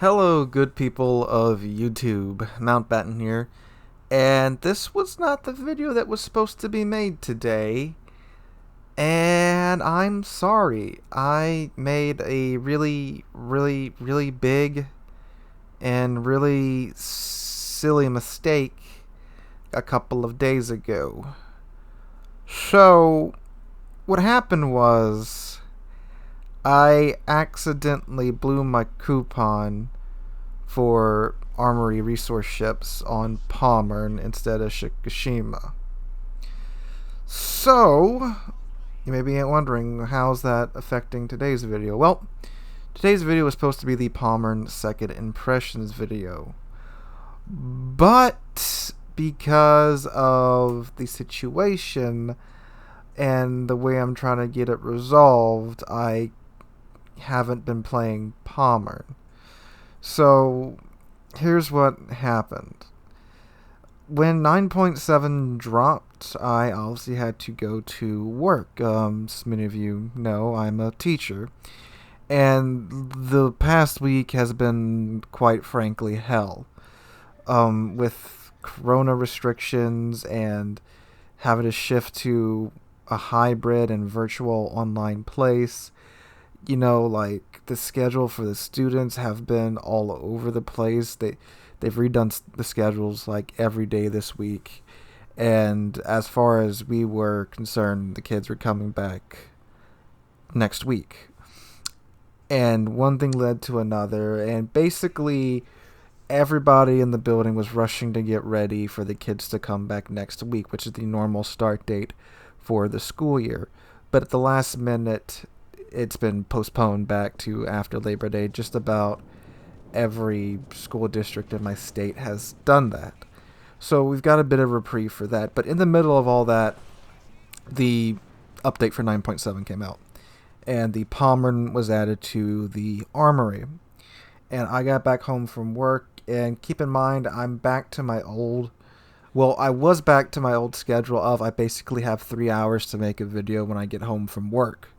Hello, good people of YouTube. Mountbatten here. And this was not the video that was supposed to be made today. And I'm sorry. I made a really big and really silly mistake a couple of days ago. So, what happened was I accidentally blew my coupon for Armory resource ships on Palmer instead of Shikishima. So, you may be wondering, how's that affecting today's video? Well, today's video was supposed to be the Palmer second impressions video. But because of the situation and the way I'm trying to get it resolved, I haven't been playing Palmer. So, here's what happened. When 9.7 dropped, I obviously had to go to work. As many of you know, I'm a teacher. And the past week has been, quite frankly, hell. With corona restrictions and having to shift to a hybrid and virtual online place. You know, like, the schedule for the students have been all over the place. They've redone the schedules like every day this week. And as far as we were concerned, the kids were coming back next week. And one thing led to another, and basically everybody in the building was rushing to get ready for the kids to come back next week, which is the normal start date for the school year. But at the last minute, it's been postponed back to after Labor Day. Just about every school district in my state has done that. So we've got a bit of reprieve for that. But in the middle of all that, the update for 9.7 came out. And the Palmer was added to the Armory. And I got back home from work. And keep in mind, I'm back to my old... Well, I was back to my old schedule of I basically have 3 hours to make a video when I get home from work.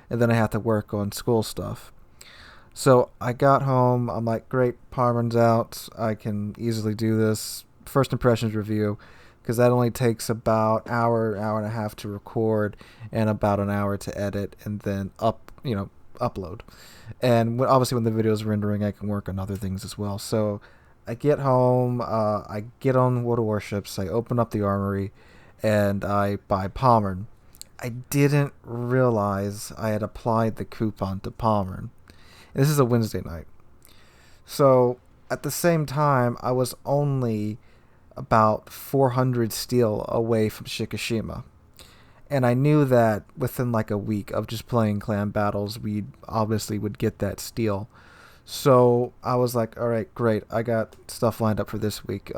And then I have to work on school stuff. So I got home. I'm like, great, Palmer's out. I can easily do this. First impressions review, because that only takes about hour and a half to record, and about an hour to edit, and then upload. And obviously, when the video is rendering, I can work on other things as well. So I get home. I get on Warships. I open up the Armory, and I buy Palmer. I didn't realize I had applied the coupon to Palmer. And this is a Wednesday night. So, at the same time, I was only about 400 steel away from Shikishima. And I knew that within like a week of just playing clan battles, we obviously would get that steel. So, I was like, alright, great. I got stuff lined up for this week.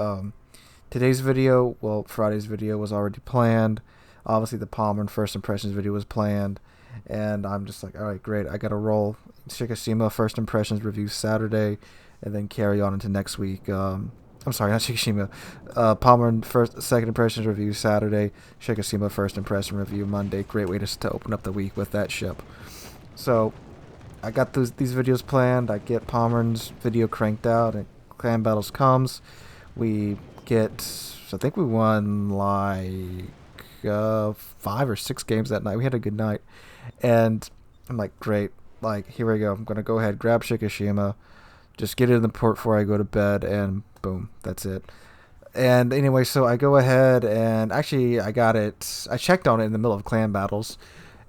Today's video, well, Friday's video was already planned. Obviously, the Palmer and first impressions video was planned, and I'm just like, all right, great. I got to roll Shikishima first impressions review Saturday, and then carry on into next week. I'm sorry, not Shikishima. Palmer and second impressions review Saturday, Shikishima first impression review Monday. Great way to open up the week with that ship. So I got these videos planned. I get Palmer's video cranked out, and Clan Battles comes. We get, I think we won like 5 or 6 games that night. We had a good night, and I'm like, great, like, here we go. I'm gonna go ahead, grab Shikishima, just get it in the port before I go to bed, and boom, that's it. And anyway, so I go ahead, and actually I got it, I checked on it in the middle of clan battles,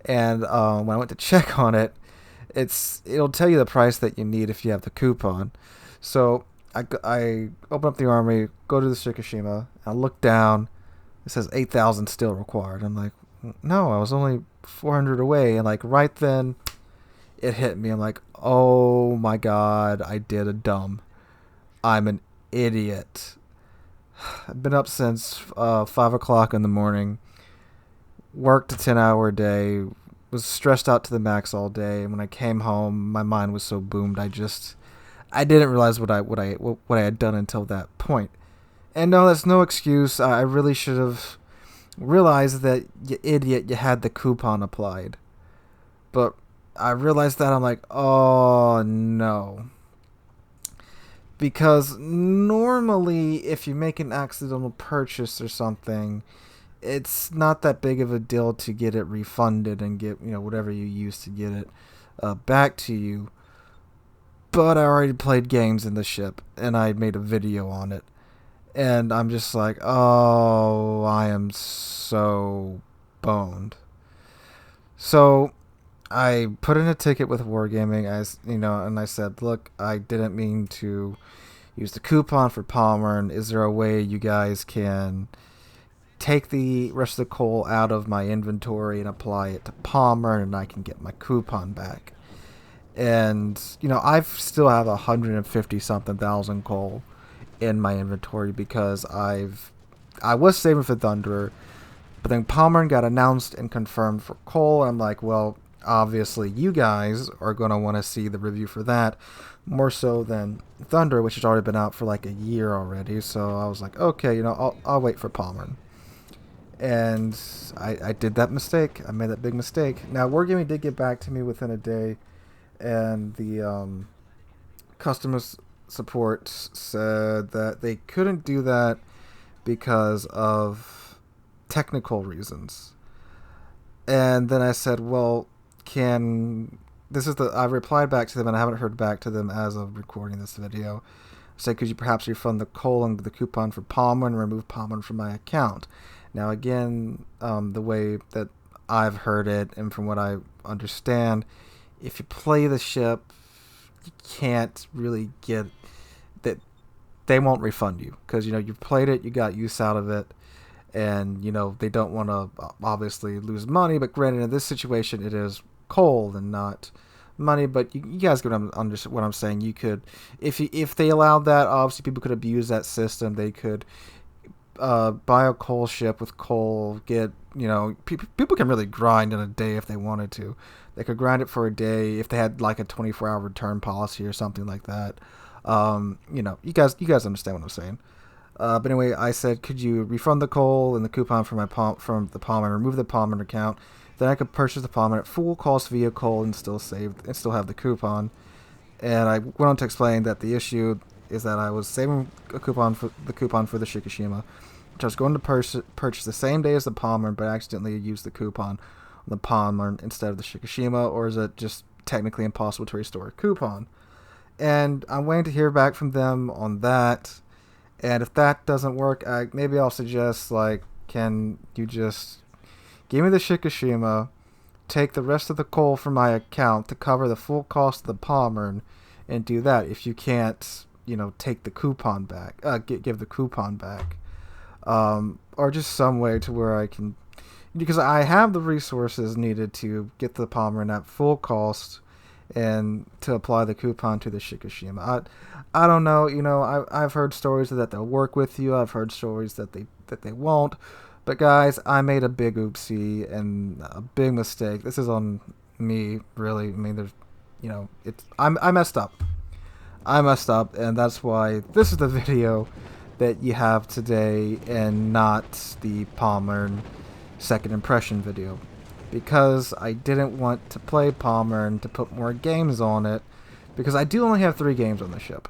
and when I went to check on it, it'll tell you the price that you need if you have the coupon. So I open up the Armory, go to the Shikishima, I look down. It says 8,000 still required. I'm like, no, I was only 400 away. And like right then, it hit me. I'm like, oh my god, I did a dumb. I'm an idiot. I've been up since 5 o'clock in the morning. Worked a 10-hour day. Was stressed out to the max all day. And when I came home, my mind was so boomed. I didn't realize what I had done until that point. And no, that's no excuse. I really should have realized that, you idiot, you had the coupon applied. But I realized that, I'm like, oh no. Because normally, if you make an accidental purchase or something, it's not that big of a deal to get it refunded and get, whatever you used to get it back to you. But I already played games in the ship, and I made a video on it. And I'm just like, oh, I am so boned. So I put in a ticket with Wargaming, and I said, look, I didn't mean to use the coupon for Palmer, and is there a way you guys can take the rest of the coal out of my inventory and apply it to Palmer, and I can get my coupon back? And, I still have 150 something thousand coal in my inventory because I was saving for Thunderer, but then Palmer got announced and confirmed for coal. I'm like, well, obviously you guys are going to want to see the review for that more so than Thunder, which has already been out for like a year already. So I was like, okay, I'll wait for Palmer. And I did that mistake. I made that big mistake. Now, Wargaming did get back to me within a day, and the customer support said that they couldn't do that because of technical reasons. And then I said, well, I replied back to them, and I haven't heard back to them as of recording this video. I said, could you perhaps refund the coal and the coupon for Palmer and remove Palmer from my account? Now, again, the way that I've heard it and from what I understand, if you play the ship, you can't really get that. They won't refund you because, you've played it, you got use out of it, and, they don't want to obviously lose money. But granted, in this situation, it is coal and not money. But you guys get what I'm saying. You could, if they allowed that, obviously people could abuse that system. They could buy a coal ship with coal, get, people can really grind in a day if they wanted to. They could grind it for a day if they had like a 24-hour return policy or something like that. You guys understand what I'm saying. But anyway, I said, could you refund the coal and the coupon from the Palmer and remove the Palmer account? Then I could purchase the Palmer at full cost via coal and still have the coupon. And I went on to explain that the issue is that I was saving a coupon for the Shikishima, which I was going to purchase the same day as the Palmer, but I accidentally used the coupon on the Palmer instead of the Shikishima, or is it just technically impossible to restore a coupon? And I'm waiting to hear back from them on that. And if that doesn't work, maybe I'll suggest, can you just give me the Shikishima, take the rest of the coal from my account to cover the full cost of the Palmer, and do that. If you can't, take the coupon back, give the coupon back, or just some way to where I can, because I have the resources needed to get the Palmer at full cost and to apply the coupon to the Shikishima. I don't know. I've heard stories that they'll work with you. I've heard stories that they won't. But guys, I made a big oopsie and a big mistake. This is on me, really. I mean, I messed up. And that's why this is the video that you have today and not the Palmer second impression video. Because I didn't want to play Palmer and to put more games on it, because I do only have 3 games on the ship.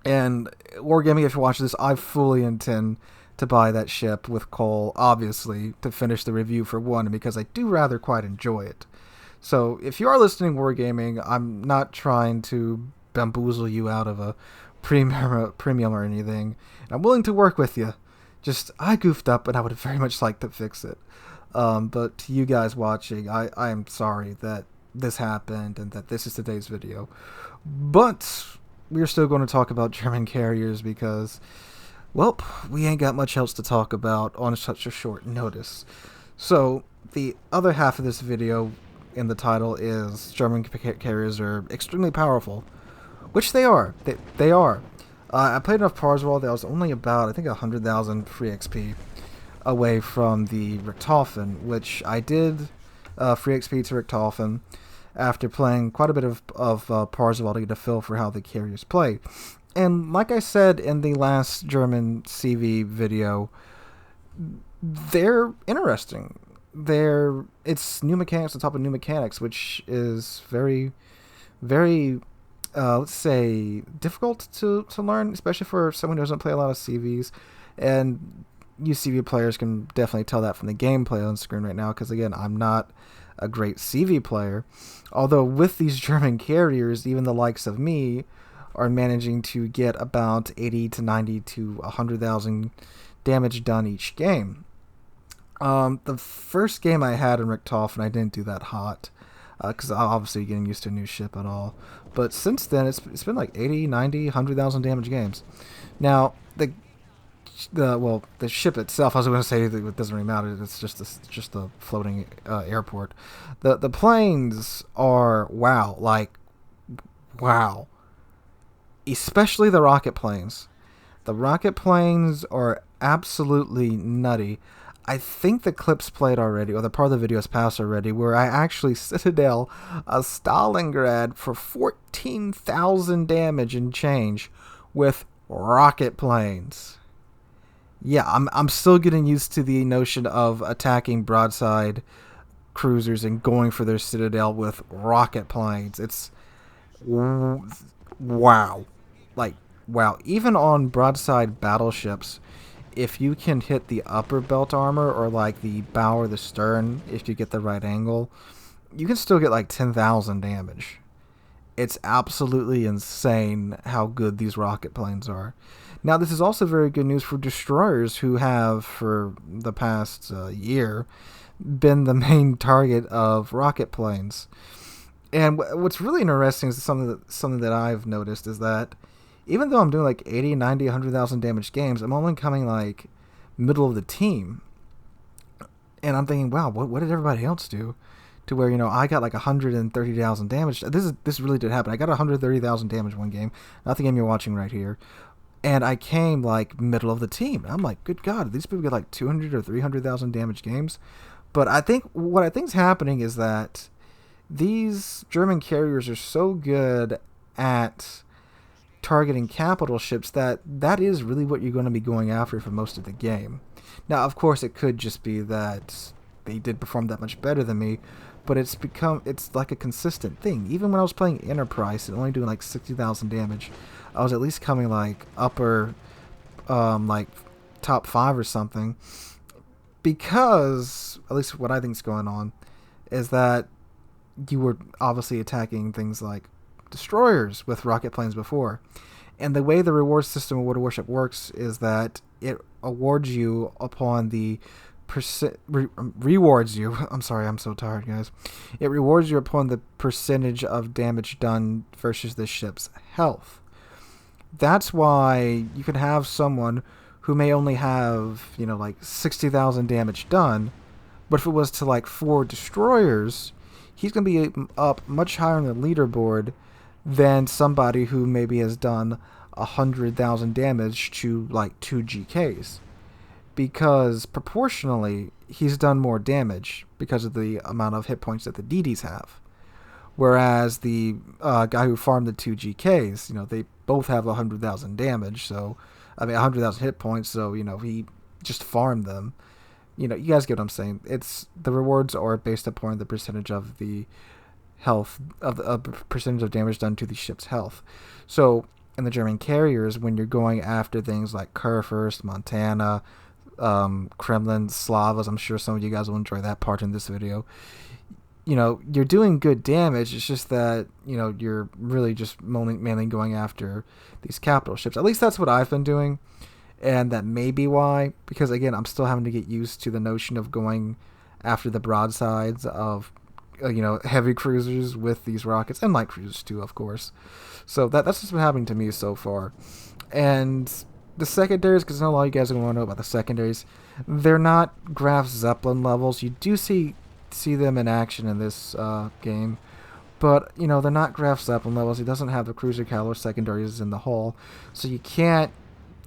And Wargaming, if you're watching this, I fully intend to buy that ship with coal, obviously, to finish the review for one, because I do rather quite enjoy it. So if you are listening, Wargaming, I'm not trying to bamboozle you out of a premium or anything. I'm willing to work with you. Just, I goofed up and I would very much like to fix it. But to you guys watching, I am sorry that this happened and that this is today's video. But we're still going to talk about German carriers because, well, we ain't got much else to talk about on such a short notice. So the other half of this video in the title is German carriers are extremely powerful, which they are. They are. I played enough Parzival that I was only about, I think, 100,000 free XP away from the Richthofen, which I did free XP to Richthofen after playing quite a bit of Parzival to get a feel for how the carriers play. And like I said in the last German CV video, they're interesting. It's new mechanics on top of new mechanics, which is very, very let's say, difficult to learn, especially for someone who doesn't play a lot of CVs. And you CV players can definitely tell that from the gameplay on screen right now, because again, I'm not a great CV player. Although with these German carriers, even the likes of me are managing to get about 80 to 90 to 100,000 damage done each game. The first game I had in Richthofen, I didn't do that hot, because I'm obviously getting used to a new ship and all. But since then, it's been like 80, 90, 100,000 damage games. Now, the ship itself, I was going to say that it doesn't really matter. It's just a floating airport. The planes are wow, especially the rocket planes. The rocket planes are absolutely nutty. I think the clips played already, or the part of the video has passed already, where I actually Citadel a Stalingrad for 14,000 damage and change with rocket planes. Yeah, I'm still getting used to the notion of attacking broadside cruisers and going for their Citadel with rocket planes. It's wow. Like, wow. Even on broadside battleships, if you can hit the upper belt armor or like the bow or the stern, if you get the right angle, you can still get like 10,000 damage. It's absolutely insane how good these rocket planes are. Now, this is also very good news for destroyers who have, for the past year, been the main target of rocket planes. And what's really interesting is something that I've noticed is that even though I'm doing like 80, 90, 100,000 damage games, I'm only coming like middle of the team. And I'm thinking, wow, what did everybody else do? To where, I got like 130,000 damage. This really did happen. I got 130,000 damage one game. Not the game you're watching right here. And I came like middle of the team. And I'm like, good God, these people get like 200 or 300,000 damage games. But what I think is happening is that these German carriers are so good at targeting capital ships that is really what you're going to be going after for most of the game. Now, of course, it could just be that they did perform that much better than me, but it's like a consistent thing. Even when I was playing Enterprise and only doing like 60,000 damage, I was at least coming like upper, like top 5 or something, because at least what I think is going on is that you were obviously attacking things like destroyers with rocket planes before. And the way the reward system of World of Warship works is that it awards you upon the rewards you. I'm sorry, I'm so tired, guys. It rewards you upon the percentage of damage done versus the ship's health. That's why you can have someone who may only have, like 60,000 damage done, but if it was to like 4 destroyers, he's going to be up much higher on the leaderboard than somebody who maybe has done 100,000 damage to like 2 GKs. Because proportionally, he's done more damage because of the amount of hit points that the DDs have. Whereas the guy who farmed the 2 GKs, they both have 100,000 damage, so, 100,000 hit points, so, he just farmed them. You guys get what I'm saying. It's the rewards are based upon the percentage of the health, of the percentage of damage done to the ship's health. So, in the German carriers, when you're going after things like Kurfürst, Montana, Kremlin, Slavas, I'm sure some of you guys will enjoy that part in this video. You're doing good damage. It's just that, you're really just mainly going after these capital ships. At least that's what I've been doing. And that may be why, because again, I'm still having to get used to the notion of going after the broadsides of, heavy cruisers with these rockets, and light cruisers too, of course. So that's what's been happening to me so far. And the secondaries, because I know a lot of you guys are going to want to know about the secondaries, they're not Graf Zeppelin levels. You do see them in action in this game, but they're not Graf Zeppelin levels. He doesn't have the cruiser caliber secondaries in the hull, so you can't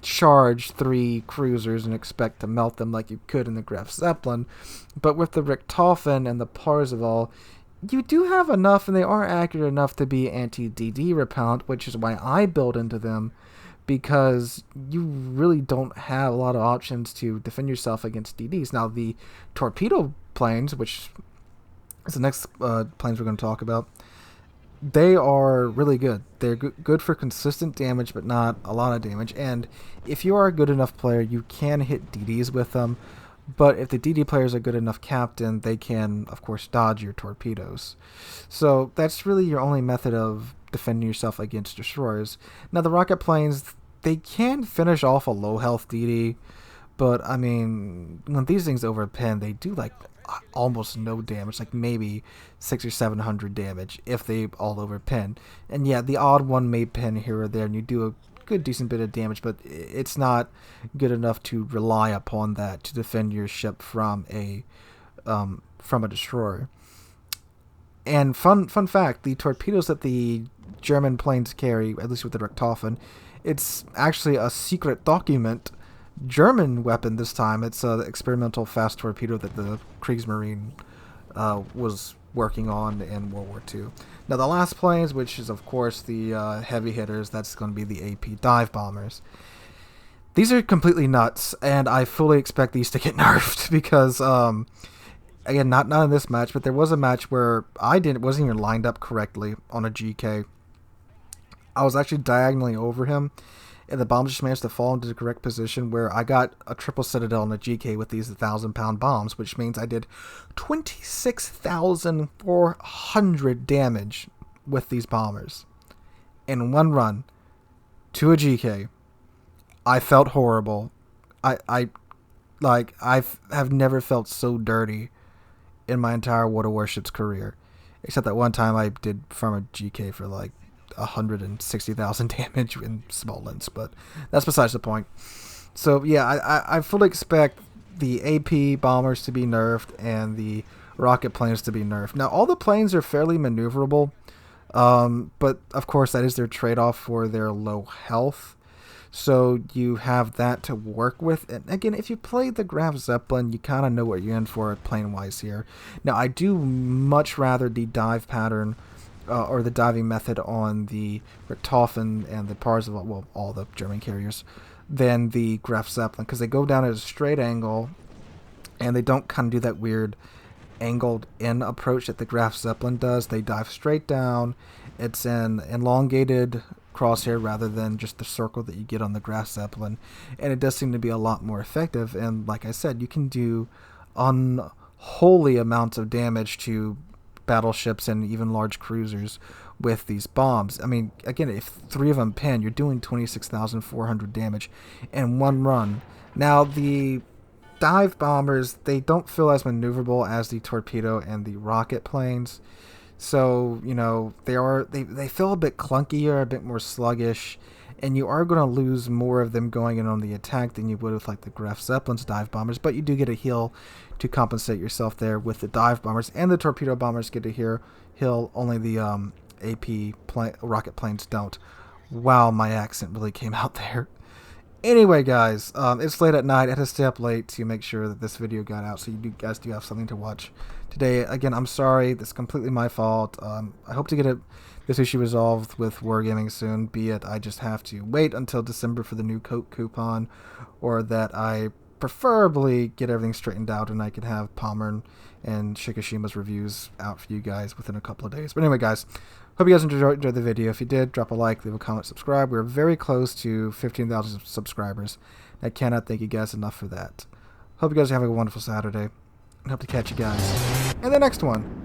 charge 3 cruisers and expect to melt them like you could in the Graf Zeppelin. But with the Richthofen and the Parzival, you do have enough, and they are accurate enough to be anti-DD repellent, which is why I build into them, because you really don't have a lot of options to defend yourself against DDs. Now, the torpedo planes, which is the next planes we're going to talk about, They are really good. They're good for consistent damage, but not a lot of damage. And if you are a good enough player, you can hit DDs with them. But if the DD player is a good enough captain, they can, of course, dodge your torpedoes. So that's really your only method of defending yourself against destroyers. Now, the rocket planes, they can finish off a low health DD, but I mean, when these things overpin, they do like almost no damage, like maybe 600 or 700 damage if they all overpin. And yeah, the odd one may pin here or there, and you do a good decent bit of damage, but it's not good enough to rely upon that to defend your ship from a destroyer. And fun fact: the torpedoes that the German planes carry, at least with the Richthofen, it's actually a secret document German weapon this time. It's an experimental fast torpedo that the Kriegsmarine was working on in World War II. Now the last planes, which is of course the heavy hitters, that's going to be the AP dive bombers. These are completely nuts, and I fully expect these to get nerfed because, again, not in this match, but there was a match where wasn't even lined up correctly on a GK. I was actually diagonally over him, and the bomb just managed to fall into the correct position where I got a triple citadel on a GK with these 1,000-pound bombs, which means I did 26,400 damage with these bombers in one run to a GK. I felt horrible. I have never felt so dirty in my entire World of Warships career, except that one time I did farm a GK for like 160,000 damage in Smolensk, but that's besides the point. So yeah, I fully expect the AP bombers to be nerfed and the rocket planes to be nerfed. Now all the planes are fairly maneuverable, but of course that is their trade-off for their low health. So you have that to work with. And again, if you play the Graf Zeppelin, you kind of know what you're in for plane-wise here. Now I do much rather the dive pattern or the diving method on the Richthofen and the Parzival, well, all the German carriers, than the Graf Zeppelin, because they go down at a straight angle, and they don't kind of do that weird angled in approach that the Graf Zeppelin does. They dive straight down. It's an elongated crosshair rather than just the circle that you get on the Graf Zeppelin, and it does seem to be a lot more effective. And like I said, you can do unholy amounts of damage to battleships and even large cruisers with these bombs. I mean, again, if 3 of them pin, you're doing 26,400 damage in one run. Now, the dive bombers, they don't feel as maneuverable as the torpedo and the rocket planes. So, you know, they feel a bit clunkier, a bit more sluggish, and you are going to lose more of them going in on the attack than you would with like the Graf Zeppelin's dive bombers, but you do get a heal to compensate yourself there with the dive bombers, and the torpedo bombers get a heal, only the rocket planes don't. Wow, my accent really came out there. Anyway, guys, it's late at night. I had to stay up late to make sure that this video got out, so you guys do have something to watch today. Again, I'm sorry. That's completely my fault. I hope to get this issue resolved with Wargaming soon, be it I just have to wait until December for the new Coke coupon, or that I preferably get everything straightened out and I can have Palmer and Shikishima's reviews out for you guys within a couple of days. But anyway, guys, hope you guys enjoyed the video. If you did, drop a like, leave a comment, subscribe. We're very close to 15,000 subscribers. I cannot thank you guys enough for that. Hope you guys have a wonderful Saturday, and hope to catch you guys in the next one.